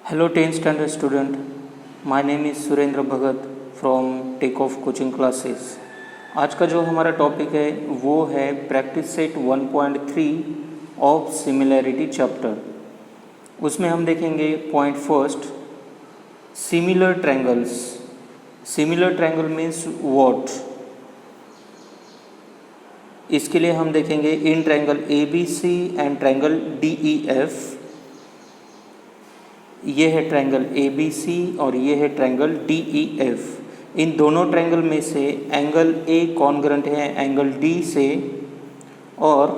Hello 10th standard student, my name is Surendra Bhagat from take off coaching classes. आज का जो हमारा टॉपिक है वो है practice set 1.3 of similarity chapter. उसमें हम देखेंगे point first, similar triangles. Similar triangle means what. इसके लिए हम देखेंगे in triangle ABC and triangle DEF। ये है ट्रायंगल ABC और ये है ट्रायंगल DEF। इन दोनों ट्रायंगल में से एंगल A कॉन्ग्रंट है एंगल D से और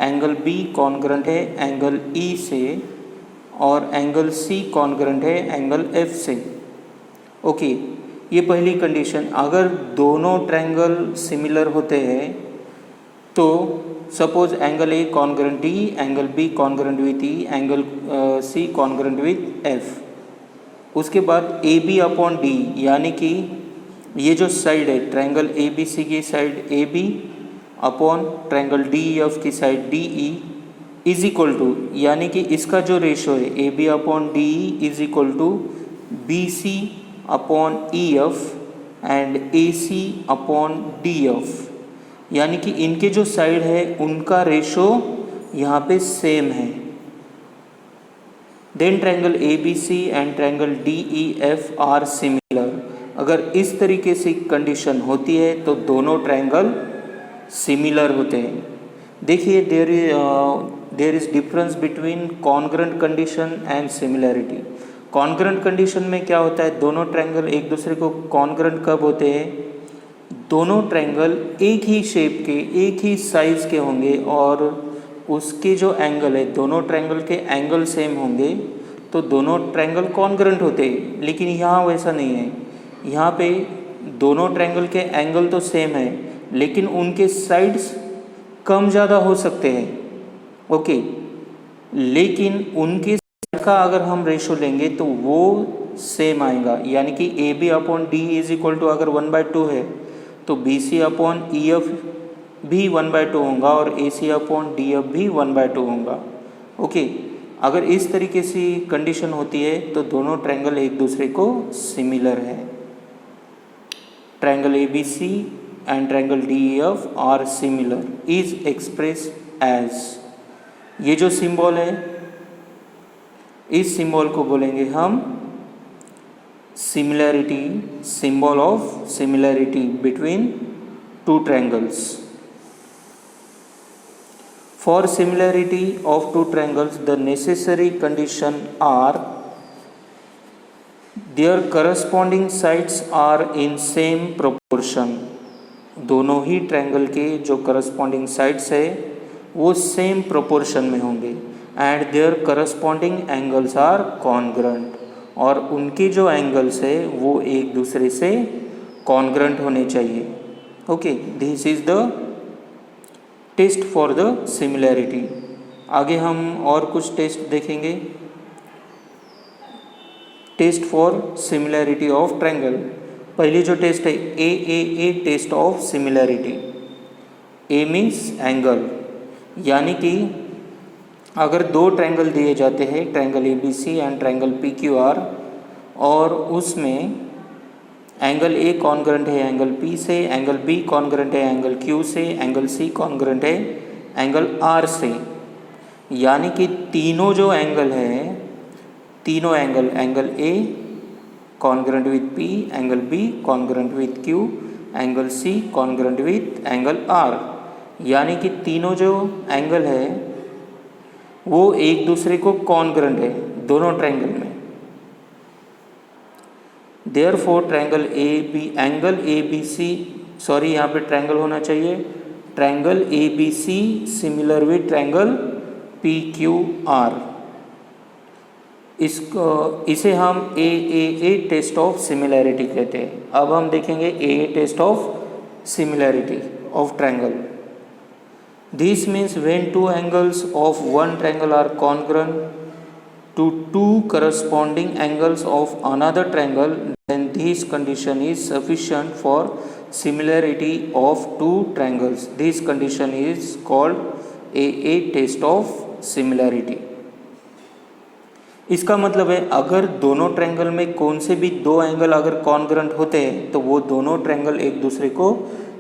एंगल B कॉन्ग्रंट है एंगल E से और एंगल C कॉन्ग्रंट है एंगल F से। ओके, ये पहली कंडीशन। अगर दोनों ट्रायंगल सिमिलर होते हैं तो suppose angle A congruent D, angle B congruent with E, angle C congruent with F। उसके बाद AB अपॉन D, यानी कि ये जो साइड है ट्रायंगल ABC की side AB upon triangle DEF की side DE is equal to, यानी कि इसका जो रेशो है AB upon DE is equal to BC upon EF and AC upon DF। यानी कि इनके जो साइड है उनका रेशो यहाँ पे सेम है। Then triangle ABC and triangle DEF are similar. अगर इस तरीके से कंडीशन होती है तो दोनों ट्रायंगल सिमिलर होते हैं। देखिए there is difference between congruent condition and similarity. Congruent condition में क्या होता है, दोनों ट्रायंगल एक दूसरे को कॉन्ग्रंट कब होते हैं, दोनों ट्रायंगल एक ही शेप के एक ही साइज़ के होंगे और उसके जो एंगल है दोनों ट्रायंगल के एंगल सेम होंगे तो दोनों ट्रायंगल कॉन्ग्रंट होते हैं। लेकिन यहाँ वैसा नहीं है। यहाँ पे दोनों ट्रायंगल के एंगल तो सेम है लेकिन उनके साइड्स कम ज़्यादा हो सकते हैं। ओके, लेकिन उनके साइड का अगर हम रेशो लेंगे तो वो सेम आएगा। यानी कि AB upon D is equal to अगर 1/2 है तो BC अपॉन EF भी 1/2 होगा और AC अपॉन DF भी 1/2 होगा। ओके, अगर इस तरीके से कंडीशन होती है तो दोनों ट्रायंगल एक दूसरे को सिमिलर है। Triangle ABC and triangle DEF are similar is express as, ये जो सिंबल है इस सिंबल को बोलेंगे हम similarity, symbol of similarity between two triangles. For similarity of two triangles, the necessary condition are their corresponding sides are in same proportion. दोनों ही triangle के जो corresponding sides है वो same proportion में होंगे and their corresponding angles are congruent, और उनके जो एंगल्स है वो एक दूसरे से कॉन्ग्रंट होने चाहिए। Okay, this is the test for the similarity. आगे हम और कुछ टेस्ट देखेंगे। Test for similarity of triangle. पहली जो टेस्ट है A test of similarity. A means angle, यानी कि अगर दो ट्रायंगल दिए जाते हैं triangle ABC and triangle PQR और उसमें एंगल A कॉन्ग्रंट है एंगल P से, एंगल B कॉन्ग्रंट है एंगल Q से, एंगल C कॉन्ग्रंट है एंगल R से, यानी कि तीनों जो एंगल है तीनों angle A congruent with P, angle B congruent with Q, angle C congruent with angle R, यानी कि तीनों जो एंगल है वो एक दूसरे को कॉन्ग्रंट है दोनों ट्रायंगल में। Therefore triangle angle ABC, sorry यहाँ पे ट्रायंगल होना चाहिए, triangle ABC similar with triangle PQR। इसे हम ए टेस्ट ऑफ सिमिलैरिटी कहते हैं। अब हम देखेंगे A test of similarity of triangle. This means when two angles of one triangle are congruent to two corresponding angles of another triangle, then this condition is sufficient for similarity of two triangles. This condition is called a test of similarity. इसका मतलब है अगर दोनों triangle में कौन से भी दो एंगल अगर कॉन्ग्रुएंट होते हैं तो वो दोनों ट्रायंगल एक दूसरे को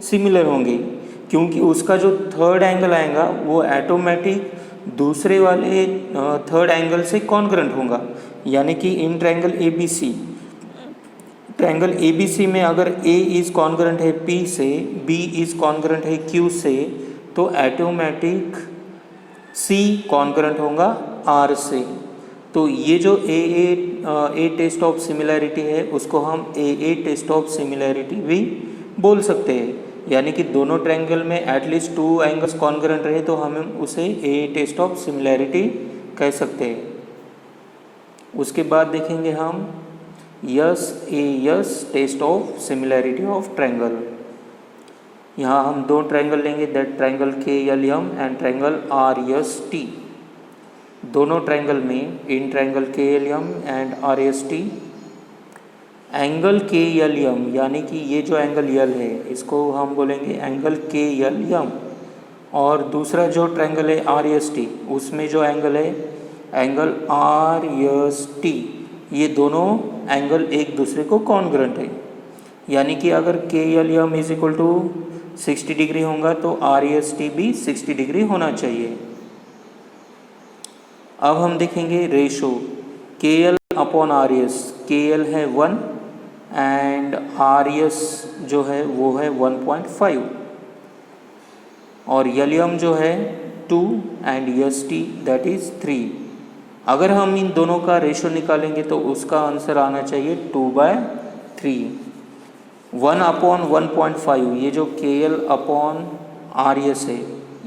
सिमिलर होंगे, क्योंकि उसका जो थर्ड एंगल आएगा वो ऑटोमेटिक दूसरे वाले थर्ड एंगल से कॉन्ग्रुएंट होगा। यानी कि इन ट्रायंगल ए बी सी में अगर ए इज़ कॉन्ग्रुएंट है पी से, बी इज़ कॉन्ग्रुएंट है क्यू से, तो ऑटोमेटिक सी कॉन्ग्रुएंट होगा आर से। तो ये जो ए टेस्ट ऑफ सिमिलैरिटी है उसको हम ए टेस्ट ऑफ सिमिलैरिटी भी बोल सकते हैं। यानी कि दोनों ट्रायंगल में एटलीस्ट टू एंगल्स कॉन्ग्रुएंट रहे तो हम उसे ए टेस्ट ऑफ सिमिलैरिटी कह सकते हैं। उसके बाद देखेंगे हम S test of similarity of triangle. यहाँ हम दो ट्रायंगल लेंगे, that triangle K L M and triangle R S T. दोनों ट्रायंगल में in triangle K L M and R S T angle K L M, यानी कि ये जो एंगल यल है इसको हम बोलेंगे एंगल के एल एम, और दूसरा जो ट्रायंगल है आर एस टी उसमें जो एंगल है एंगल आर एस टी, ये दोनों एंगल एक दूसरे को कॉन्ग्रुएंट है। यानी कि अगर K L M is equal to 60 degree होगा तो आर एस टी भी 60 डिग्री होना चाहिए। अब हम देखेंगे रेशो के एल अपॉन आर एस। के एल है 1 एंड आर एस जो है वो है 1.5 और एल एम जो है 2 and S T that is 3। अगर हम इन दोनों का रेशो निकालेंगे तो उसका आंसर आना चाहिए 2/3। 1 अपॉन 1.5 ये जो के एल अपॉन आर एस है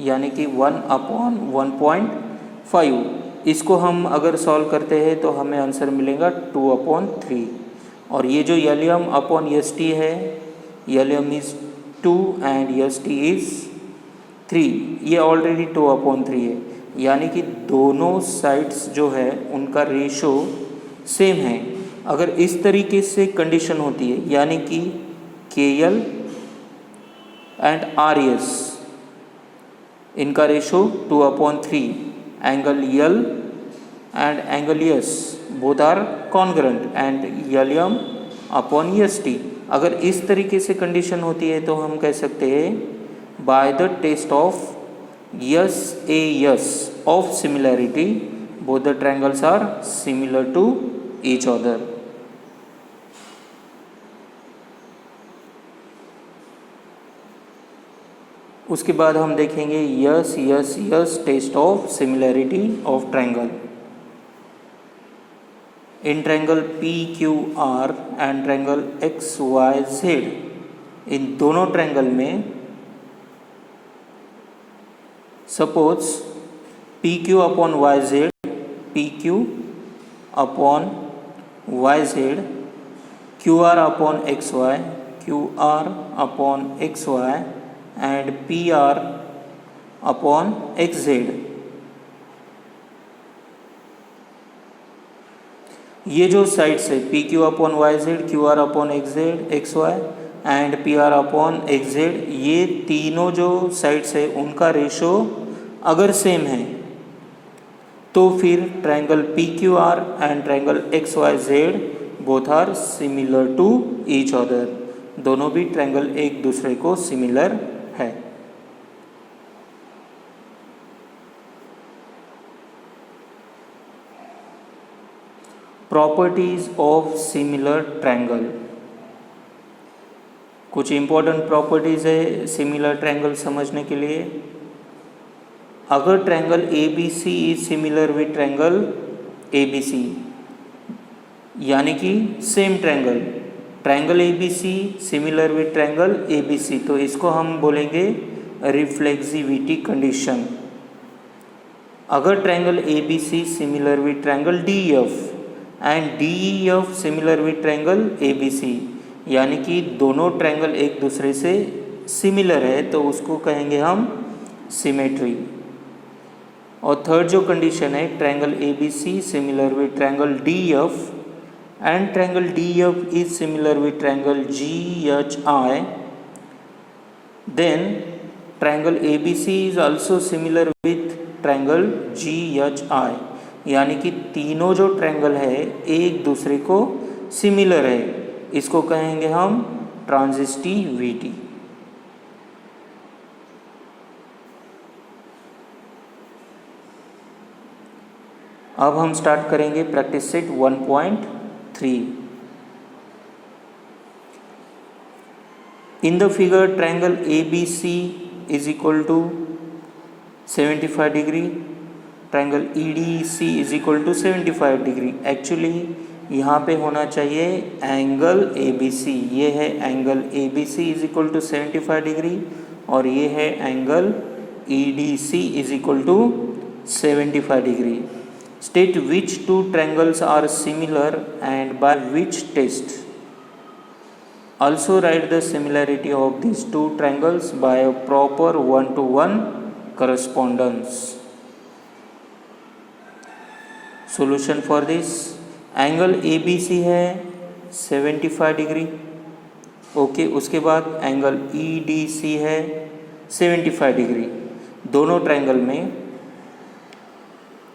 यानी कि 1 अपॉन 1.5, इसको हम अगर सॉल्व करते हैं तो हमें आंसर मिलेगा 2/3। और ये जो L M upon S T है, L M is 2 and S T is 3, ये ऑलरेडी 2/3 है। यानी कि दोनों साइड्स जो है उनका रेशो सेम है। अगर इस तरीके से कंडीशन होती है यानी कि K L and R S इनका ratio 2/3, angle L and angle S both are congruent and L M upon S T, अगर इस तरीके से कंडीशन होती है तो हम कह सकते हैं by the test of yes of similarity both the triangles are similar to each other. उसके बाद हम देखेंगे yes test of similarity of triangle. In triangle P Q R and triangle X Y Z, इन दोनों triangle में suppose P Q upon Y Z, P Q upon Y Z, Q R upon X Y, Q R upon X Y and P R upon X Z. ये जो sides है P Q upon Y Z, Q R upon X Z X Y and P R upon X Z, ये तीनों जो sides है उनका ratio अगर same है तो फिर triangle P Q R and triangle X Y Z both are similar to each other. दोनों भी ट्रायंगल एक दूसरे को सिमिलर है। प्रॉपर्टीज ऑफ सिमिलर ट्रायंगल, कुछ इंपॉर्टेंट प्रॉपर्टीज है सिमिलर ट्रायंगल समझने के लिए। अगर triangle A B C is similar with triangle A B C, यानी कि same triangle, triangle A B C similar with triangle A B C, तो इसको हम बोलेंगे रिफ्लेक्सिविटी कंडीशन। अगर triangle A B C similar with triangle D F and D E F similar with triangle A B C, यानी कि दोनों triangle एक दूसरे से सिमिलर है तो उसको कहेंगे हम सिमेट्री। और थर्ड जो कंडीशन है triangle A B C similar with triangle D F and triangle D F is similar with triangle G H I, then triangle A B C is also similar with triangle G H I. यानी कि तीनों जो triangle है एक दूसरे को similar है, इसको कहेंगे हम ट्रांजिस्टिविटी। अब हम स्टार्ट करेंगे practice set 1.3। In the figure, triangle ABC is equal to 75 degree, triangle EDC is equal to 75 degree। Actually यहाँ पे होना चाहिए एंगल ABC, ये है angle ABC is equal to 75 degree और ये है angle EDC is equal to 75 degree। State which two triangles are similar and by which test। Also write the similarity of these two triangles by a proper one-to-one correspondence। Solution for this, angle ABC है 75 degree, okay. उसके बाद angle EDC है 75 degree. दोनों triangle में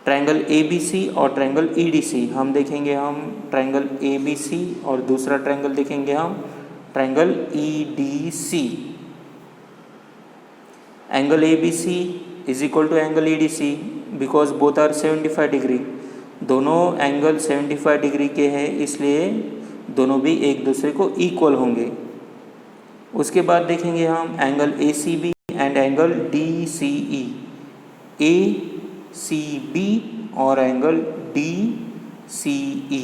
triangle ABC और triangle EDC हम देखेंगे, हम ट्रायंगल ABC और दूसरा ट्रायंगल देखेंगे हम triangle EDC। Angle ABC is equal to angle EDC because both are 75 degree. दोनों एंगल 75 डिग्री के हैं, इसलिए दोनों भी एक दूसरे को इक्वल होंगे। उसके बाद देखेंगे हम angle ACB and angle DCE, ACB और एंगल DCE।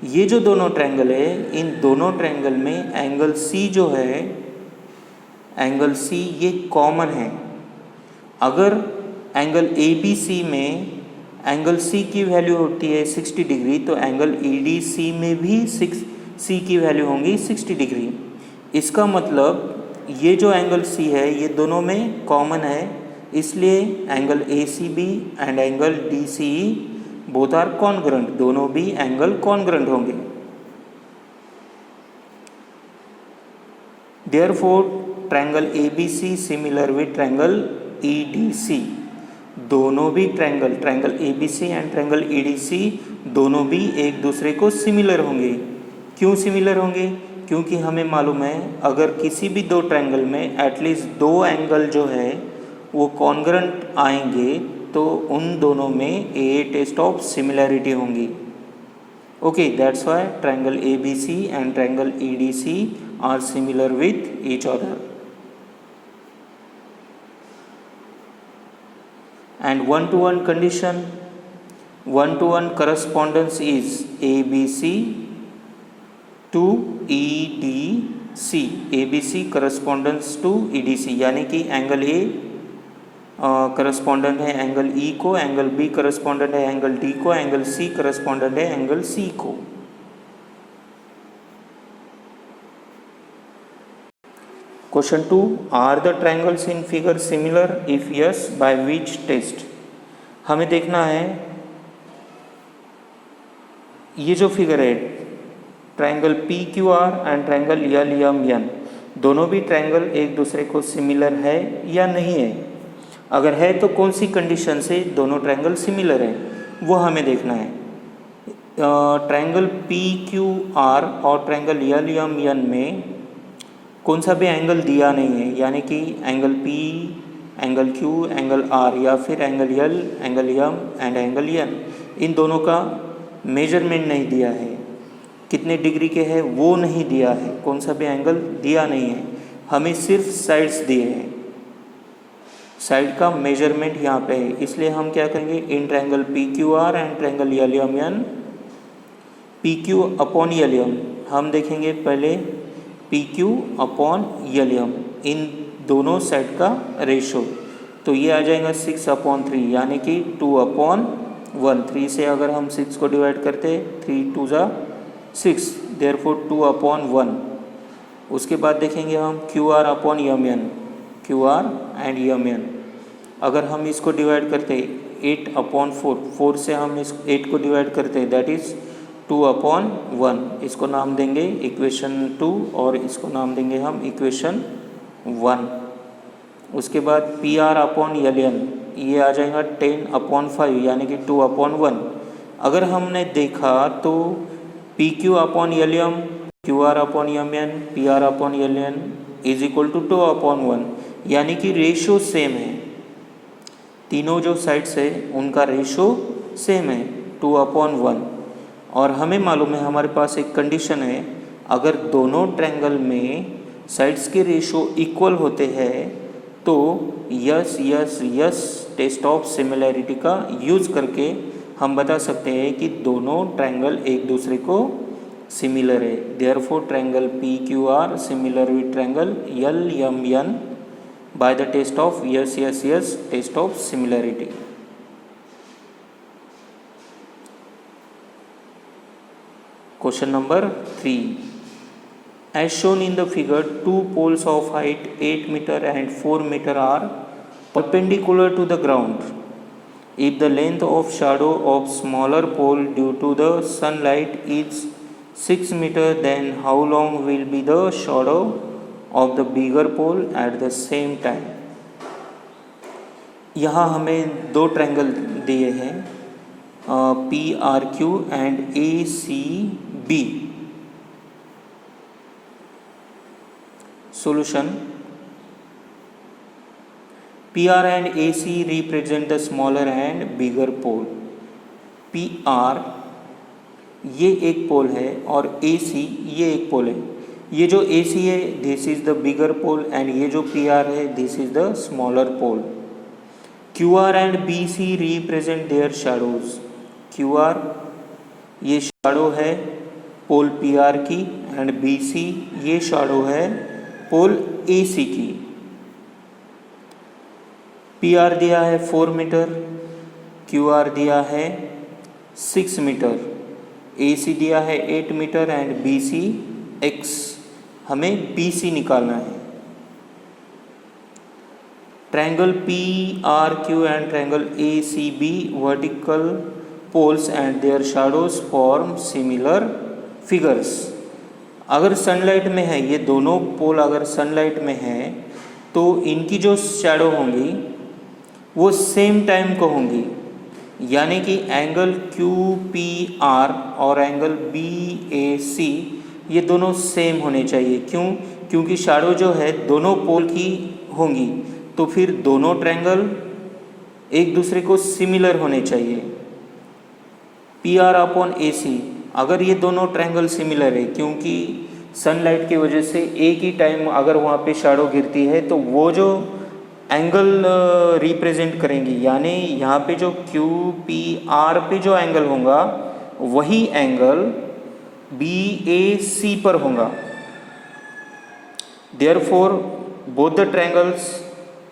ये जो दोनों ट्रायंगल है, इन दोनों ट्रायंगल में एंगल C जो है, एंगल C ये कॉमन है। अगर एंगल ABC में एंगल C की वैल्यू होती है 60 डिग्री, तो एंगल EDC में भी C की वैल्यू होंगी 60 डिग्री। इसका मतलब ये जो एंगल C है ये दोनों में कॉमन है, इसलिए angle ACB and angle DCE both are congruent, दोनों भी एंगल कॉन्ग्रुएंट होंगे। Therefore triangle ABC similar with triangle EDC। दोनों भी triangle ABC and triangle EDC दोनों भी एक दूसरे को सिमिलर होंगे। क्यों सिमिलर होंगे? क्योंकि हमें मालूम है अगर किसी भी दो ट्रायंगल में एटलीस्ट दो एंगल जो है वो कॉन्ग्रुएंट आएंगे तो उन दोनों में ए टेस्ट ऑफ सिमिलैरिटी होंगी। Okay, that's why triangle ABC and triangle EDC are similar with each other. And one-to-one condition, one-to-one correspondence is ABC to EDC, ABC correspondence to EDC, यानी कि angle A correspondent है angle E को, angle B correspondent है angle D को, angle C correspondent है angle C को। Question 2, are the triangles in figure similar? If yes, by which test? हमें देखना है ये जो फिगर है triangle PQR and triangle LMN, दोनों भी ट्रायंगल एक दूसरे को सिमिलर है या नहीं है। अगर है तो कौन सी कंडीशन से दोनों ट्रायंगल सिमिलर है वो हमें देखना है। ट्रायंगल PQR और ट्रायंगल LMN में कौन सा भी एंगल दिया नहीं है, यानी कि angle P, angle Q, angle R या फिर angle L, angle M and angle N, इन दोनों का मेजरमेंट नहीं दिया है, कितने डिग्री के है वो नहीं दिया है, कौन सा भी एंगल दिया नहीं है, हमें सिर्फ साइड्स दिए हैं। साइड का मेजरमेंट यहाँ पे है, इसलिए हम क्या करेंगे, in triangle PQR and triangle LMN, PQ upon LM हम देखेंगे पहले PQ अपॉन LM, इन दोनों साइड का रेशो, तो ये आ जाएगा 6/3 यानी कि 2/1। 3 से अगर हम 6 को डिवाइड करते 3 2 ज़ा 6, देयरफॉर 2/1। उसके बाद देखेंगे हम QR upon MN, QR and MN, अगर हम इसको डिवाइड करते 8/4, 4 से हम इस 8 को डिवाइड करते दैट इज़ 2/1। इसको नाम देंगे इक्वेशन 2 और इसको नाम देंगे हम इक्वेशन 1। उसके बाद PR अपॉन LN ये आ जाएगा 10/5 यानी कि 2/1। अगर हमने देखा तो P Q upon L M, Q R upon M N, P R upon L N is equal to 2/1, यानी कि रेशो सेम है। तीनों जो साइड्स है उनका रेशो सेम है 2/1। और हमें मालूम है, हमारे पास एक कंडीशन है, अगर दोनों ट्रायंगल में साइड्स के रेशो इक्वल होते हैं तो S S S test of similarity का यूज़ करके हम बता सकते हैं कि दोनों ट्रायंगल एक दूसरे को सिमिलर है। Therefore triangle P Q R similar with triangle L M N by the test of S S S test of similarity. Question number 3. As shown in the figure, two poles of height 8 meter and 4 meter are perpendicular to the ground. If the length of shadow of smaller pole due to the sunlight is 6 meter, then how long will be the shadow of the bigger pole at the same time? यहाँ हमें दो triangle दिए हैं, P R Q and A C B. Solution: PR and AC represent the smaller and bigger pole. PR ये एक पोल है और AC ये एक पोल है। ये जो AC है this is the bigger pole and ये जो PR है this is the smaller pole. QR and BC represent their shadows. QR ये शैडो है पोल PR की एंड BC ये शैडो है पोल AC की। PR दिया है 4 मीटर, QR दिया है 6 मीटर, AC दिया है 8 मीटर एंड BC X, हमें BC निकालना है। Triangle PRQ and triangle ACB vertical poles and their shadows form similar figures. अगर सनलाइट में है, ये दोनों पोल अगर सनलाइट में है तो इनकी जो शैडो होंगी वो सेम टाइम को होंगी, यानी कि एंगल QPR और एंगल BAC ये दोनों सेम होने चाहिए। क्यों? क्योंकि शैडो जो है दोनों पोल की होंगी, तो फिर दोनों ट्रायंगल एक दूसरे को सिमिलर होने चाहिए। PR अपॉन AC, अगर ये दोनों ट्रायंगल सिमिलर है, क्योंकि सनलाइट की वजह से एक ही टाइम अगर वहाँ पे शैडो गिरती है तो वो जो एंगल रिप्रेजेंट करेंगी, यानी यहाँ पे जो QPR पे जो एंगल होगा वही एंगल BAC पर होगा। Therefore both the triangles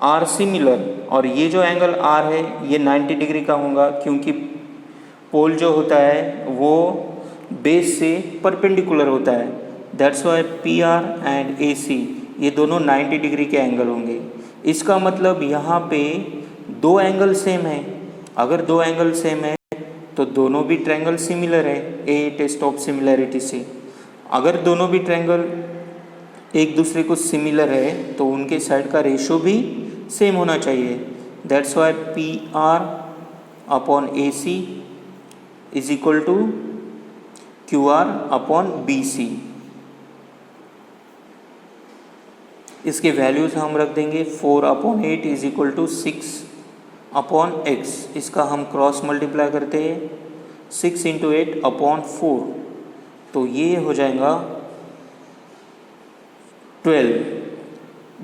are similar, और ये जो एंगल R है ये 90 डिग्री का होगा, क्योंकि पोल जो होता है वो बेस से परपेंडिकुलर होता है। That's why PR and AC ये दोनों 90 डिग्री के एंगल होंगे। इसका मतलब यहाँ पे दो एंगल सेम है। अगर दो एंगल सेम है तो दोनों भी ट्रायंगल सिमिलर है, ए टेस्ट ऑफ सिमिलैरिटी से। अगर दोनों भी ट्रायंगल एक दूसरे को सिमिलर है तो उनके साइड का रेशो भी सेम होना चाहिए। That's why PR upon AC is equal to QR upon BC। इसके वैल्यूज़ हम रख देंगे 4/8 इज इक्वल टू 6/x। इसका हम क्रॉस मल्टीप्लाई करते हैं 6 इंटू 8/4, तो ये हो जाएगा 12,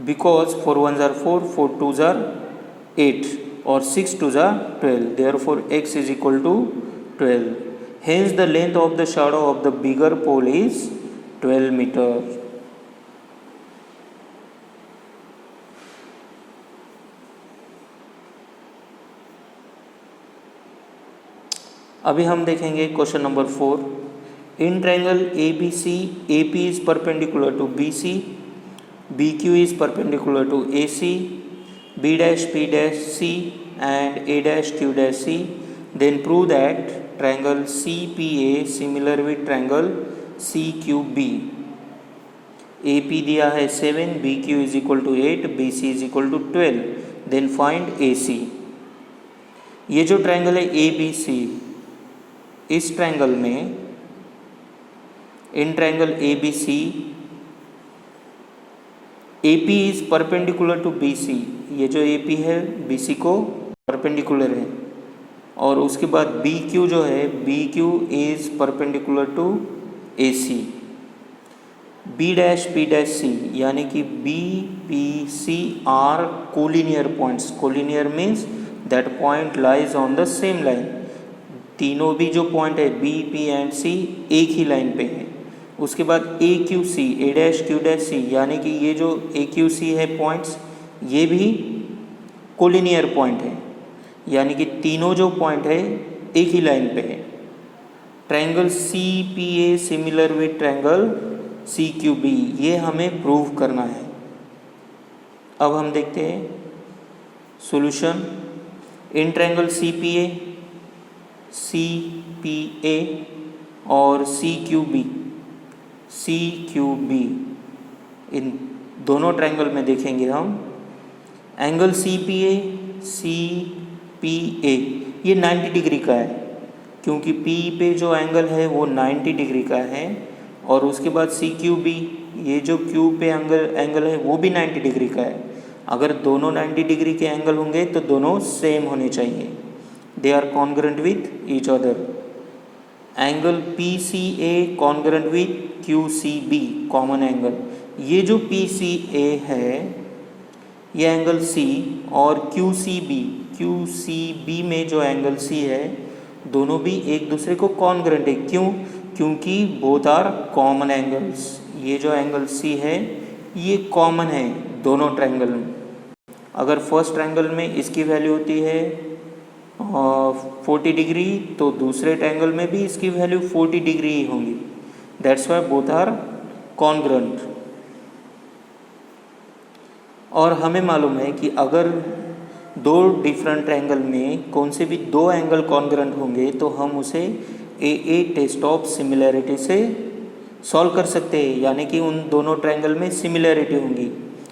because 4 1s are 4, 4 2s are 8 और 6 2s are 12। Therefore x is equal to 12। Hence the length of the shadow of the bigger pole is 12 meter. अभी हम देखेंगे question number 4। In triangle ABC, AP is perpendicular to BC, BQ is perpendicular to AC, B dash P dash C and A dash Q dash C, then prove that triangle CPA similar with triangle CQB। AP दिया है 7, BQ is equal to 8, BC is equal to 12, then find AC। ये जो triangle है ABC इस triangle में, in triangle A B C, A P is perpendicular to B C, ये जो A P है बी सी को परपेंडिकुलर है, और उसके बाद बी क्यू जो है, B Q is perpendicular to A C. B dash P dash C, यानी कि B P C are collinear points. Collinear means that point lies on the same line. तीनों भी जो पॉइंट है बी पी एंड सी एक ही line पे है। उसके बाद ए क्यू सी, ए डैश क्यू डैश सी, यानी कि ये जो ए क्यू सी है पॉइंट्स, ये भी कोलिनियर पॉइंट है, यानी कि तीनों जो पॉइंट है एक ही लाइन पे है। Triangle C P A similar with triangle C Q B, ये हमें प्रूव करना है। अब हम देखते हैं solution. In triangle C P A और सी क्यू बी, इन दोनों ट्रायंगल में देखेंगे हम एंगल सी पी ए ये 90 डिग्री का है, क्योंकि पी पे जो एंगल है वो 90 डिग्री का है। और उसके बाद सी क्यू बी, ये जो क्यू पे एंगल है वो भी 90 डिग्री का है। अगर दोनों 90 डिग्री के एंगल होंगे तो दोनों सेम होने चाहिए, they are congruent with each other. Angle P C A congruent with Q C B, common angle. ये जो पी सी ए है ये एंगल सी, और क्यू सी बी में जो एंगल सी है दोनों भी एक दूसरे को कॉन्ग्रुएंट है। क्यों? क्योंकि बोथ आर कॉमन एंगल्स। ये जो एंगल सी है ये कॉमन है दोनों ट्रायंगल में। अगर फर्स्ट ट्रायंगल में इसकी वैल्यू होती है 40 डिग्री, तो दूसरे ट्रायंगल में भी इसकी वैल्यू 40 डिग्री ही होंगी। That's why both are congruent. और हमें मालूम है कि अगर दो डिफरेंट ट्रायंगल में कौन से भी दो एंगल कॉन्ग्रुएंट होंगे तो हम उसे ए टेस्ट ऑफ सिमिलैरिटी से सॉल्व कर सकते हैं, यानी कि उन दोनों ट्रायंगल में सिमिलैरिटी होंगी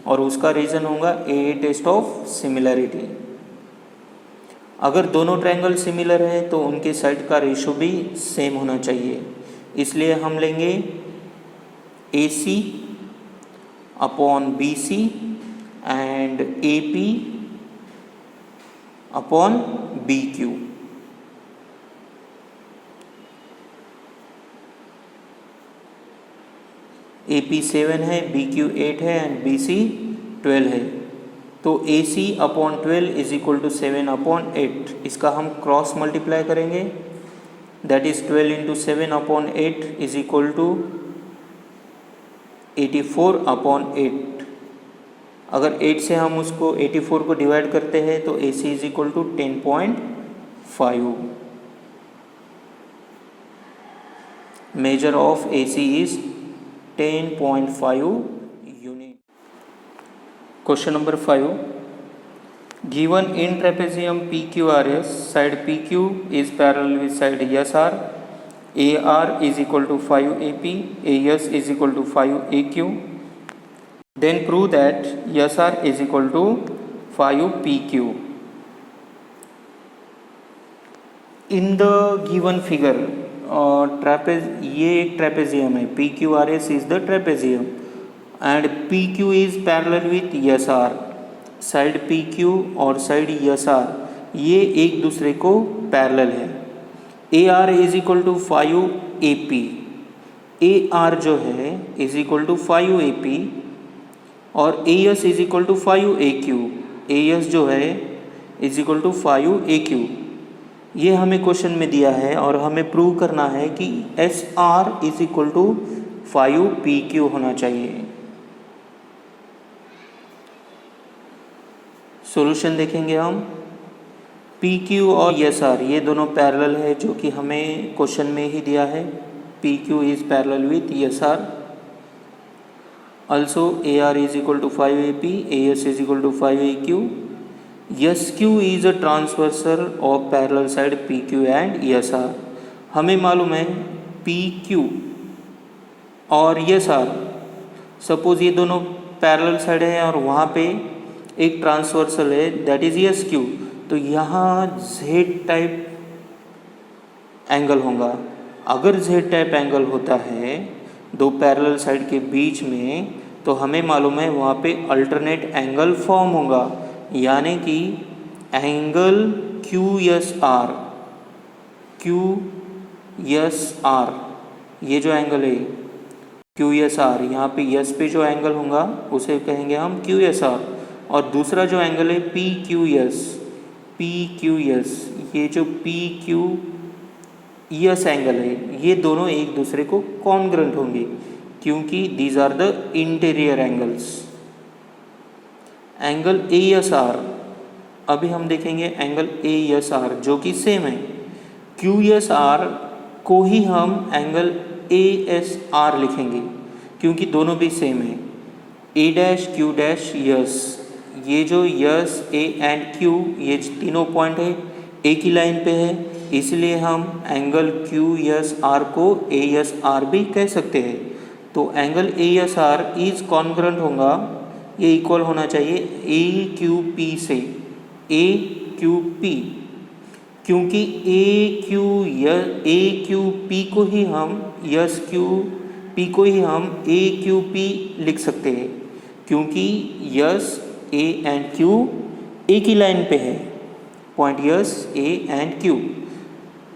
और उसका रीज़न होगा ए टेस्ट ऑफ सिमिलैरिटी। अगर दोनों ट्रायंगल सिमिलर है तो उनके साइड का रेशो भी सेम होना चाहिए, इसलिए हम लेंगे A C upon B C and A P upon B Q. A P 7 है, बी क्यू 8 है एंड बी सी 12 है। तो A C upon 12 is equal to 7 upon 8। इसका हम क्रॉस मल्टीप्लाई करेंगे, that is 12 into 7 upon 8 is equal to 84 upon 8। अगर 8 से हम उसको 84 को डिवाइड करते हैं तो A C is equal to 10.5। Measure of A C is 10.5 unit. Question number 5. Given in trapezium PQRS, side PQ is parallel with side SR. AR is equal to 5 AP, AS is equal to 5 AQ. Then prove that SR is equal to 5 PQ. In the given figure, ये एक trapezium है, P Q R S is the trapezium and P Q is parallel with S R. Side P Q और side S R ये एक दूसरे को parallel है। A R is equal to 5 A P, A R जो है is equal to 5 A P और A S is equal to 5 A Q. A S जो है is equal to 5 A Q. ये हमें क्वेश्चन में दिया है और हमें प्रूव करना है कि S R is equal to 5 P Q होना चाहिए। सॉल्यूशन देखेंगे हम। पी क्यू और एस आर ये दोनों पैरेलल है, जो कि हमें क्वेश्चन में ही दिया है। P Q is parallel with S R. Also A R is equal to 5 A P, A S is equal to 5 A Q. SQ is a transversal of parallel side PQ and SR। हमें मालूम है PQ और SR, suppose ये दोनों parallel side है और वहाँ पे एक ट्रांसवर्सल है दैट इज SQ। तो यहाँ Z टाइप एंगल होगा। अगर Z टाइप एंगल होता है दो पैरेलल साइड के बीच में, तो हमें मालूम है वहाँ पे अल्टरनेट एंगल फॉर्म होगा, यानी कि एंगल QSR, ये जो एंगल है QSR, यहाँ पे यस पे जो एंगल होगा उसे कहेंगे हम QSR, और दूसरा जो एंगल है PQS, ये जो PQS एंगल है, ये दोनों एक दूसरे को कॉन्ग्रुएंट होंगे क्योंकि these are the interior angles. Angle ASR, अभी हम देखेंगे एंगल ASR जो कि सेम है। QSR को ही हम एंगल ASR लिखेंगे क्योंकि दोनों भी सेम है। A' Q' यस, ये जो यस A एंड Q ये तीनों पॉइंट है एक ही लाइन पे है, इसलिए हम एंगल QSR को ASR भी कह सकते हैं। तो एंगल ASR इज कॉन्ग्रुएंट होगा, ये इक्वल होना चाहिए AQP से, AQP, क्योंकि AQP को ही हम QP को ही हम AQP लिख सकते हैं क्योंकि यस A एंड Q एक ही लाइन पे है, point S A and Q।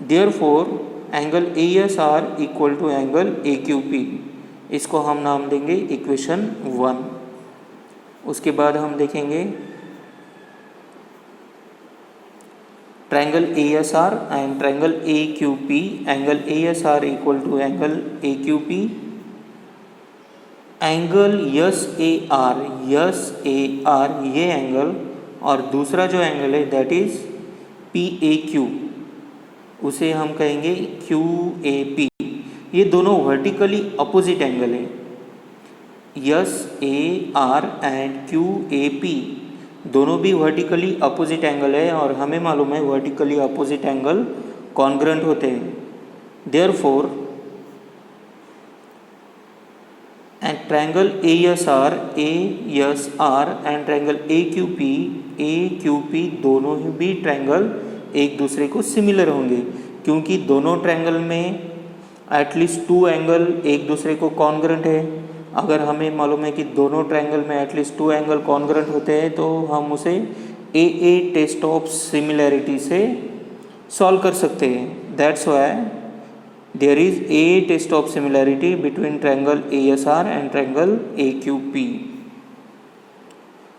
Therefore angle ASR equal to angle AQP, इसको हम नाम देंगे इक्वेशन 1। उसके बाद हम देखेंगे triangle ASR and triangle AQP। Angle ASR equal to angle AQP, angle SAR ये एंगल, और दूसरा जो एंगल है दैट इज PAQ, उसे हम कहेंगे QAP। ये दोनों वर्टिकली अपोजिट एंगल है। SAR एंड QAP दोनों भी वर्टिकली अपोजिट एंगल है और हमें मालूम है वर्टिकली अपोजिट एंगल कॉन्ग्रुएंट होते हैं। Therefore triangle ASR and triangle AQP दोनों ही भी ट्रायंगल एक दूसरे को सिमिलर होंगे क्योंकि दोनों ट्रायंगल में एटलीस्ट 2 एंगल एक दूसरे को कॉन्ग्रुएंट है। अगर हमें मालूम है कि दोनों ट्रायंगल में एटलीस्ट 2 एंगल कॉन्ग्रुएंट होते हैं तो हम उसे AA टेस्ट ऑफ सिमिलैरिटी से सॉल्व कर सकते हैं। That's why there is AA test of similarity between triangle ASR and triangle AQP।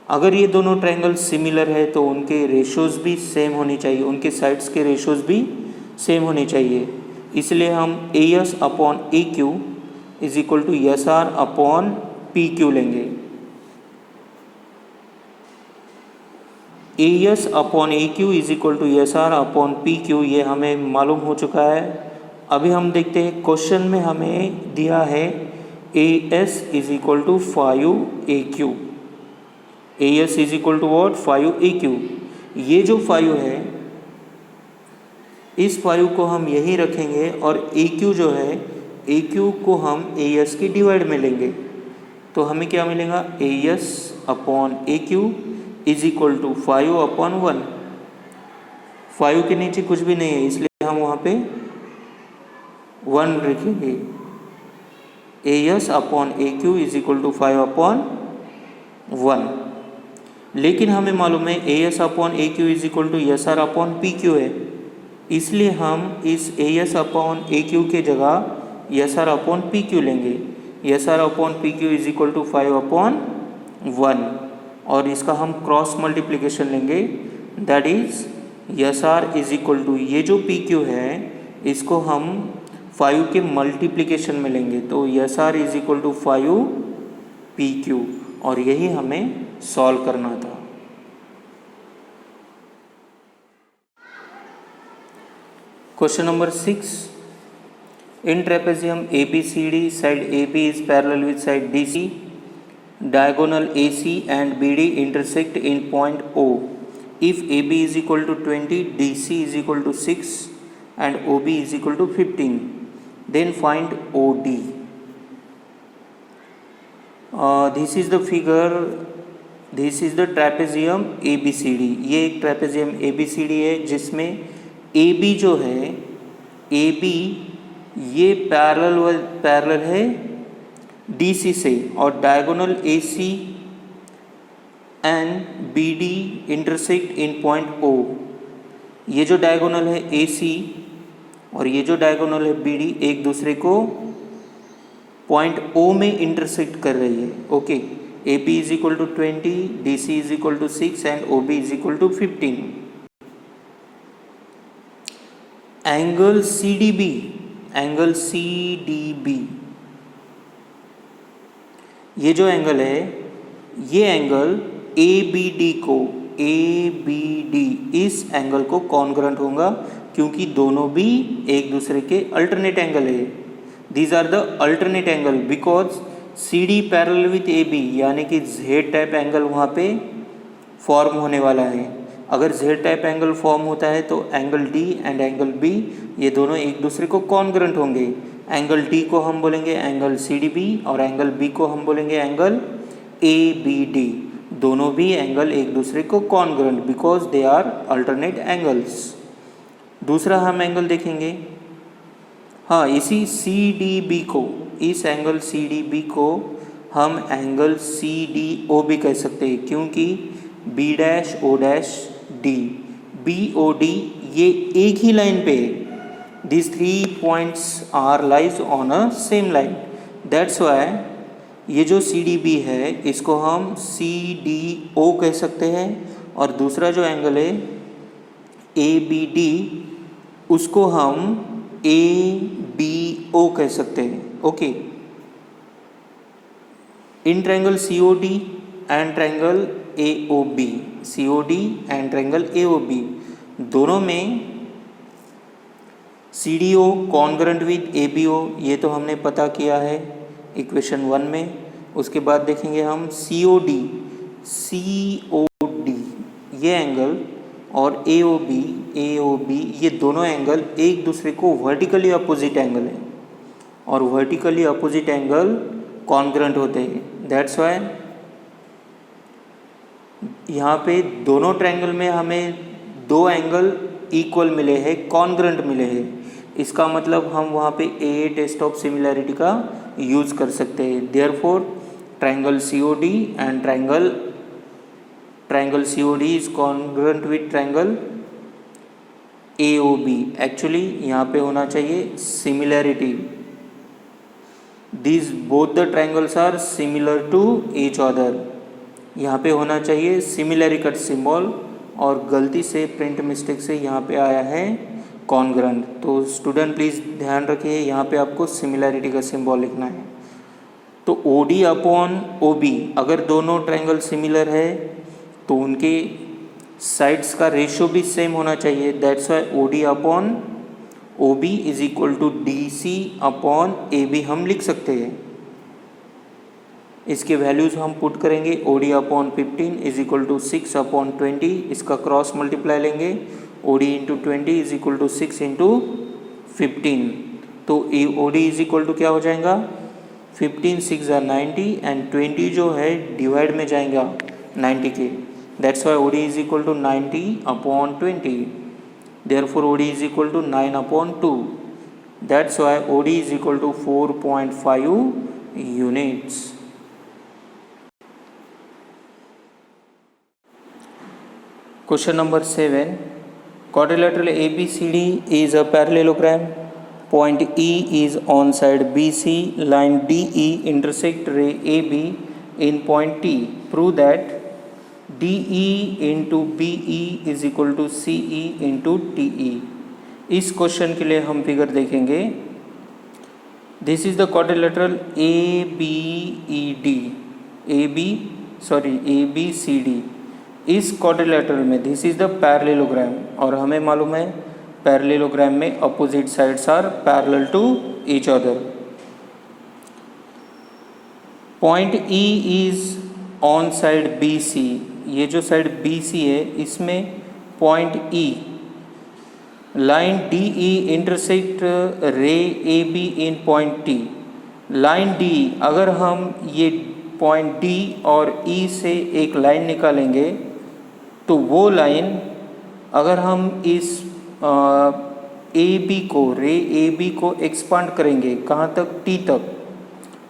अगर ये दोनों ट्रायंगल सिमिलर है तो उनके रेशियोज भी सेम होनी चाहिए, उनके साइड्स के रेशियोज भी सेम होने चाहिए, इसलिए हम AS upon AQ is equal to SR upon PQ लेंगे। AS upon AQ is equal to SR upon PQ, ये हमें मालूम हो चुका है। अभी हम देखते हैं क्वेश्चन में हमें दिया है AS is equal to 5AQ, AS is equal to what 5AQ। ये जो 5 है इस 5 को हम यही रखेंगे और AQ जो है AQ को हम AS की डिवाइड में लेंगे, तो हमें क्या मिलेगा AS upon AQ is equal to 5 upon 1। 5 के नीचे कुछ भी नहीं है इसलिए हम वहाँ पे 1 रखेंगे। AS upon AQ is equal to 5 upon 1, लेकिन हमें मालूम है AS upon AQ is equal to SR upon PQ है, इसलिए हम इस AS अपॉन AQ के जगह SR अपॉन PQ लेंगे। SR upon PQ is equal to 5 upon 1 और इसका हम क्रॉस मल्टीप्लिकेशन लेंगे, that is SR is equal to ये जो PQ है इसको हम 5 के मल्टीप्लिकेशन में लेंगे, तो SR is equal to 5 PQ, और यही हमें सॉल्व करना था। Question number 6, in trapezium ABCD side AB is parallel with side DC, diagonal AC and BD intersect in point O. If AB is equal to 20, DC is equal to 6 and OB is equal to 15, then find OD. This is the figure, this is the trapezium ABCD। ये एक trapezium ABCD है जिसमें AB जो है A B ये parallel है D C से, और diagonal A C and B D intersect in point O. ये जो डायगोनल है ए सी और ये जो डायगोनल है बी डी एक दूसरे को पॉइंट ओ में इंटरसेक्ट कर रही है। Okay, A P is equal to 20, D C is equal to 6 and O B is equal to 15। Angle C D B, angle C D B, ये जो एंगल है ये एंगल ए बी डी को, A B D इस angle को congruent होगा, क्योंकि दोनों भी एक दूसरे के अल्टरनेट एंगल है। These are the alternate angle because C D parallel with A B, यानी कि जेड टाइप एंगल वहाँ पे फॉर्म होने वाला है। अगर जेड टाइप एंगल फॉर्म होता है तो angle D and angle B ये दोनों एक दूसरे को कॉन्ग्रुएंट होंगे। एंगल डी को हम बोलेंगे एंगल सी डी बी और एंगल बी को हम बोलेंगे एंगल ए बी डी। दोनों भी एंगल एक दूसरे को congruent because they are alternate angles. दूसरा हम एंगल देखेंगे, हाँ, इसी सी डी बी को, इस एंगल सी डी बी को हम एंगल सी डी ओ भी कह सकते हैं, क्योंकि B dash O dash D, B O D ये एक ही लाइन पे है। These 3 points are lies on a same line. That's why ये जो सी डी बी है इसको हम सी डी ओ कह सकते हैं, और दूसरा जो एंगल है ए बी डी उसको हम ए बी ओ कह सकते हैं। Okay, in triangle C O D and triangle A O B, C O D and triangle A O B दोनों में C D O congruent with A B O, ये तो हमने पता किया है इक्वेशन 1 में। उसके बाद देखेंगे हम सी ओ डी, सी ओ डी ये एंगल और ए ओ बी ये दोनों एंगल एक दूसरे को वर्टिकली अपोजिट एंगल है, और वर्टिकली अपोजिट एंगल कॉन्ग्रुएंट होते हैं। दैट्स वाई यहाँ पे दोनों ट्रायंगल में हमें दो एंगल इक्वल मिले हैं, कॉन्ग्रुएंट मिले हैं। इसका मतलब हम वहाँ पे ए टेस्ट ऑफ सिमिलैरिटी का यूज़ कर सकते हैं। Therefore triangle C O D and triangle C O D is congruent with triangle A O B. Actually यहाँ पे होना चाहिए similarity, these both the triangles are similar to each other. यहाँ पे होना चाहिए सिमिलैरिटी कट सिंबल, और गलती से प्रिंट मिस्टेक से यहाँ पे आया है कॉन्ग्रुएंट। तो स्टूडेंट प्लीज़ ध्यान रखिए, यहाँ पे आपको सिमिलैरिटी का सिंबल लिखना है। तो O D upon O B, अगर दोनों ट्रायंगल सिमिलर है तो उनके साइड्स का रेशियो भी सेम होना चाहिए। That's why O D upon O B is equal to D C upon A B हम लिख सकते हैं। इसके वैल्यूज़ हम पुट करेंगे, O D upon 15 is equal to 6 upon 20, इसका क्रॉस मल्टीप्लाई लेंगे, O D into 20 is equal to 6 into 15। तो O D is equal to क्या हो जाएगा, 15 6 are 90 एंड 20 जो है डिवाइड में जाएगा 90 के। That's why O D is equal to 90 upon 20, therefore O D is equal to 9 upon 2। That's why O D is equal to 4.5 units. Question number 7. Quadrilateral ABCD is a parallelogram. Point E is on side BC. Line DE intersect ray AB in point T. Prove that DE into BE is equal to CE into TE. इस question के लिए हम figure देखेंगे। This is the quadrilateral ABCD. इस quadrilateral में this is the parallelogram, और हमें मालूम है पैरेललोग्राम में opposite sides are parallel to each other. Point E is on side B C, ये जो साइड बी सी है इसमें point E, line D E intersect ray A B in point T. Line D, अगर हम ये point D और ई से एक लाइन निकालेंगे तो वो लाइन अगर हम इस रे ए बी को एक्सपांड करेंगे कहाँ तक, टी तक,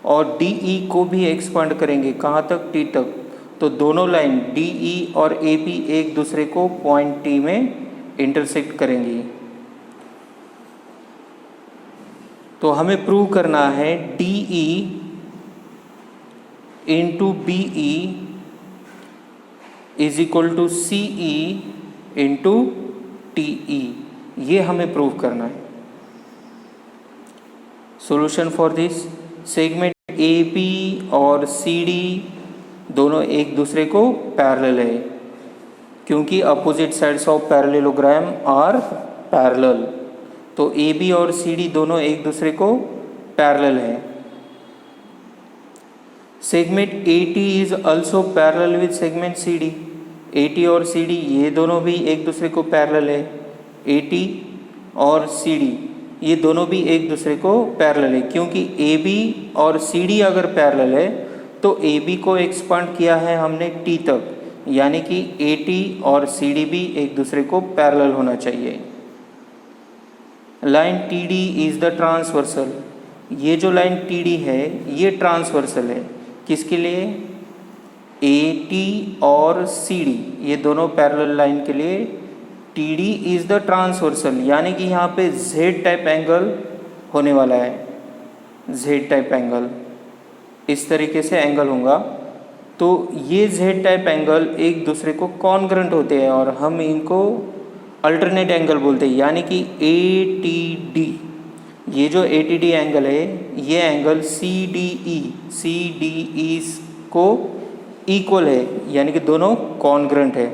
और डी ई को भी एक्सपांड करेंगे कहाँ तक, टी तक, तो दोनों लाइन डी ई और ए बी एक दूसरे को पॉइंट टी में इंटरसेक्ट करेंगी। तो हमें प्रूव करना है D E into B E is equal to C E into T E, ये हमें प्रूव करना है। Solution for this, segment A B और सी डी दोनों एक दूसरे को पैरेलल है क्योंकि opposite sides of parallelogram are parallel, तो ए बी और सी डी दोनों एक दूसरे को पैरेलल है। Segment A T is also parallel with segment C D, A T और सी डी ये दोनों भी एक दूसरे को पैरेलल है, ए टी और सी डी ये दोनों भी एक दूसरे को पैरेलल है क्योंकि ए बी और सी डी अगर पैरेलल है तो ए बी को एक्सपांड किया है हमने टी तक, यानी कि ए टी और सी डी भी एक दूसरे को पैरेलल होना चाहिए। Line T D is the transversal, ये जो लाइन टी डी है ये ट्रांसवर्सल है, किसके लिए, ए टी और सी डी ये दोनों पैरेलल लाइन के लिए T D is the transversal, यानी कि यहाँ पे जेड टाइप एंगल होने वाला है, जेड टाइप एंगल इस तरीके से एंगल होगा। तो ये जेड टाइप एंगल एक दूसरे को कॉन्ग्रुएंट होते हैं और हम इनको अल्टरनेट एंगल बोलते हैं, यानी कि ए टी डी, ये जो ए टी डी एंगल है ये एंगल सी डी ई को इक्वल है, यानी कि दोनों कॉन्ग्रुएंट है।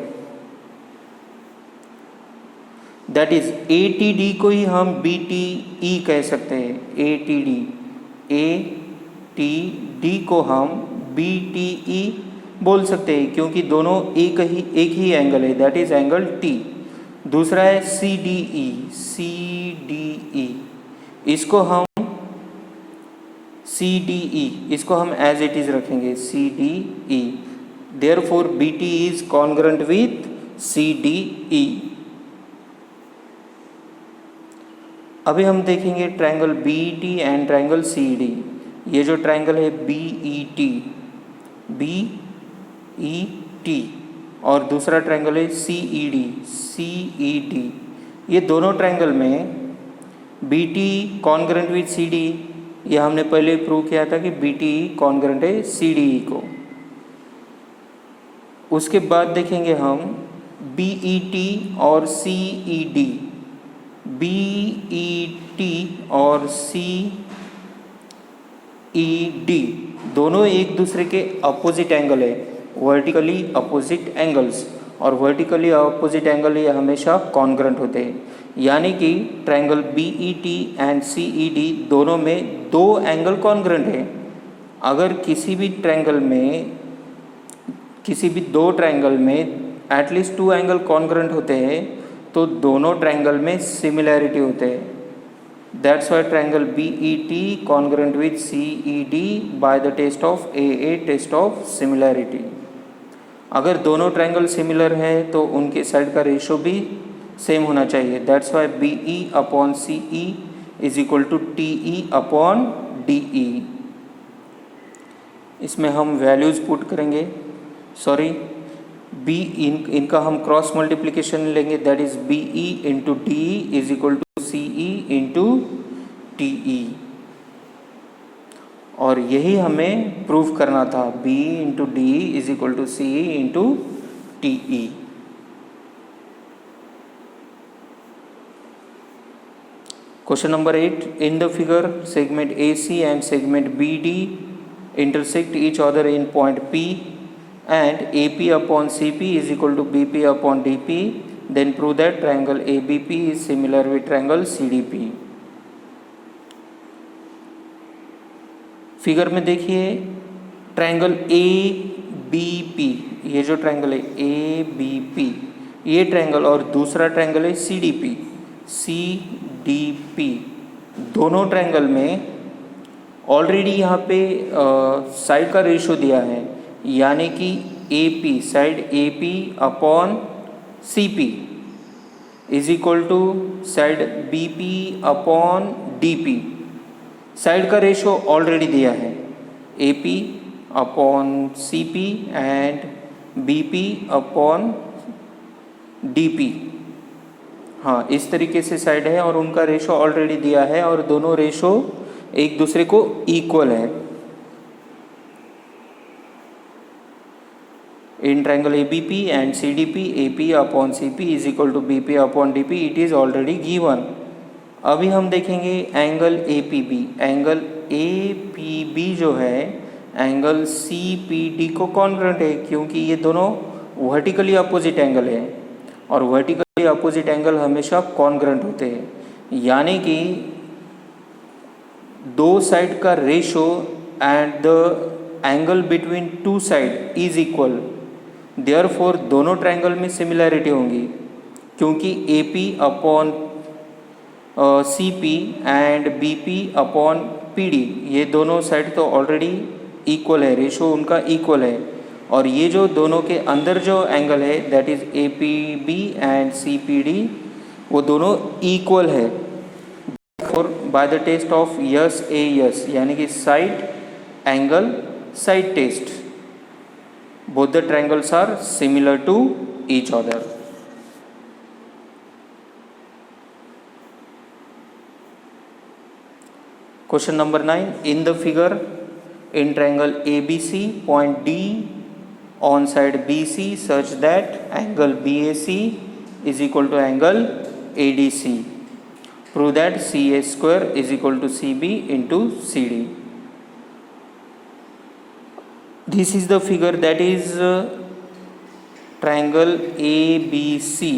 That is A T D को ही हम बी टी ई कह सकते हैं, ए टी डी को हम बी टी ई बोल सकते हैं क्योंकि दोनों एक ही एंगल है, दैट इज एंगल टी। दूसरा है सी डी ई, इसको हम इसको हम एज इट इज रखेंगे C D E, therefore B T is congruent with C D E. अभी हम देखेंगे triangle B T and triangle C D. ये जो ट्रायंगल है बी ई टी और दूसरा ट्रायंगल है सी ई डी, ये दोनों ट्रायंगल में B T congruent with C D, ये हमने पहले प्रूव किया था कि बी टी कॉन्ग्रुएंट है सी डी ई को। उसके बाद देखेंगे हम बी ई टी और C E D, B E T और सी ई डी दोनों एक दूसरे के अपोजिट एंगल है, वर्टिकली अपोजिट एंगल्स, और वर्टिकली अपोजिट एंगल ये हमेशा कॉन्ग्रुएंट होते हैं, यानी कि triangle B E T and C E D दोनों में दो एंगल कॉन्ग्रुएंट है। अगर किसी भी दो ट्रायंगल में एटलीस्ट टू एंगल कॉन्ग्रुएंट होते हैं तो दोनों ट्रायंगल में सिमिलैरिटी होते हैं। That's why triangle B E T congruent with C E D by the test of A test of similarity. अगर दोनों ट्रायंगल सिमिलर हैं तो उनके साइड का रेशो भी सेम होना चाहिए। That's why B E upon C E is equal to T E upon D E. इसमें हम वैल्यूज़ पुट करेंगे, इनका हम क्रॉस मल्टीप्लिकेशन लेंगे, that is B E into D E is equal to C E into T E, और यही हमें prove करना था, B into D E is equal to C E into T E. Question number 8, in the figure segment A C and segment B D intersect each other in point P and AP upon CP is equal to BP upon DP, then prove that triangle ABP is similar with triangle CDP। Figure में देखिए triangle ABP, ये जो triangle है ABP ये triangle, और दूसरा triangle है CDP, दोनों ट्रायंगल में ऑलरेडी यहाँ पे साइड का रेशो दिया है, यानी कि AP side AP upon CP, is equal to side B P upon D P. Side का रेशो ऑलरेडी दिया है, A P upon C P and B P upon D P. हाँ, इस तरीके से साइड है और उनका रेशो ऑलरेडी दिया है और दोनों रेशो एक दूसरे को इक्वल है। In triangle ABP and CDP AP upon CP is equal to BP upon DP, it is already given. अभी हम देखेंगे एंगल APB। एंगल APB जो है एंगल CPD को कॉन्ग्रुएंट है, क्योंकि ये दोनों वर्टिकली अपोजिट एंगल है और वर्टिकली अपोजिट एंगल हमेशा कॉन्ग्रुएंट होते हैं, यानी कि दो साइड का ratio and the angle between two side is equal. Therefore दोनों ट्रायंगल में सिमिलैरिटी होंगी, क्योंकि AP upon CP and BP upon PD ये दोनों साइड तो ऑलरेडी इक्वल है, रेशो उनका इक्वल है। और ये जो दोनों के अंदर जो एंगल है that is APB and CPD वो दोनों इक्वल है। और by the test of SAS यानी कि side angle side test, both the triangles are similar to each other. Question number 9. In the figure, in triangle ABC, point D on side BC such that angle BAC is equal to angle ADC. Prove that CA square is equal to CB into CD. This is the figure that is triangle ABC,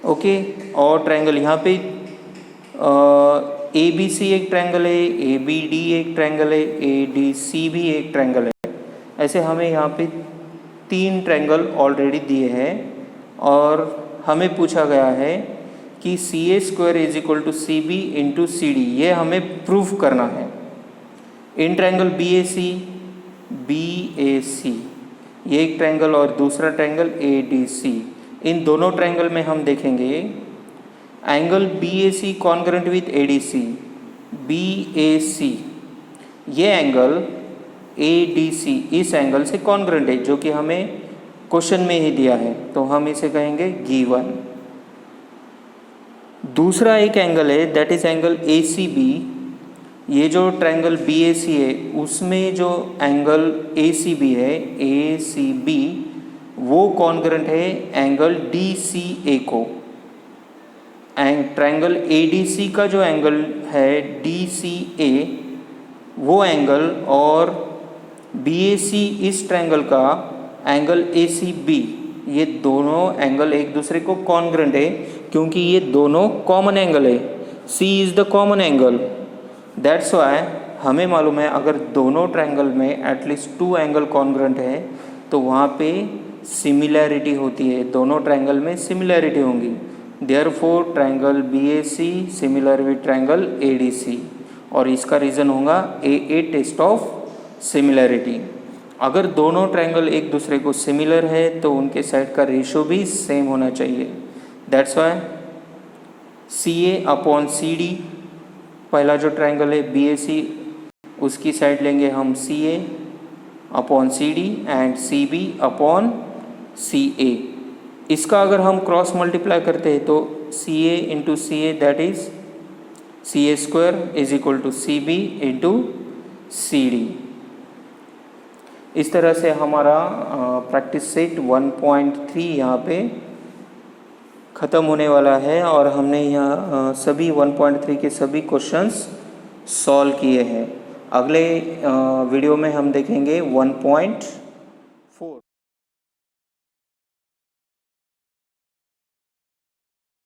okay. और triangle यहाँ पे ABC एक triangle है, ABD एक triangle है, ADC भी एक triangle है। ऐसे हमें यहाँ पे 3 ट्रायंगल ऑलरेडी दिए हैं और हमें पूछा गया है कि CA square is equal to CB into CD, ये हमें प्रूफ करना है। इन ट्रायंगल BAC ये एक ट्रायंगल और दूसरा ट्रायंगल ADC, इन दोनों ट्रायंगल में हम देखेंगे angle BAC congruent with ADC। BAC ये एंगल ADC इस एंगल से कॉन्ग्रुएंट है, जो कि हमें क्वेश्चन में ही दिया है, तो हम इसे कहेंगे गिवन। दूसरा एक एंगल है दैट इज एंगल ACB। ये जो ट्रायंगल BAC है उसमें जो एंगल ACB है, ACB वो कॉन्ग्रुएंट है एंगल DCA को। ट्रायंगल ADC का जो एंगल है DCA वो एंगल और BAC इस ट्रायंगल का एंगल ACB, ये दोनों एंगल एक दूसरे को कॉन्ग्रुएंट है, क्योंकि ये दोनों कॉमन एंगल है। C is the common angle, that's why हमें मालूम है अगर दोनों ट्रायंगल में एटलीस्ट 2 एंगल कॉन्ग्रुएंट है तो वहाँ पे सिमिलैरिटी होती है, दोनों ट्रायंगल में सिमिलैरिटी होंगी। Therefore triangle BAC similar with triangle ADC, और इसका रीज़न होगा AA टेस्ट ऑफ सिमिलैरिटी। अगर दोनों ट्रायंगल एक दूसरे को सिमिलर है तो उनके साइड का रेशो भी सेम होना चाहिए। That's Y CA upon CD, पहला जो ट्रायंगल है BAC उसकी साइड लेंगे हम CA upon CD and CB upon CA। इसका अगर हम क्रॉस मल्टीप्लाई करते हैं तो CA into CA that is CA square is equal to CB into CD। इस तरह से हमारा प्रैक्टिस सेट 1.3 यहाँ पे ख़त्म होने वाला है और हमने यहाँ सभी 1.3 के सभी क्वेश्चंस सॉल्व किए हैं। अगले वीडियो में हम देखेंगे 1.4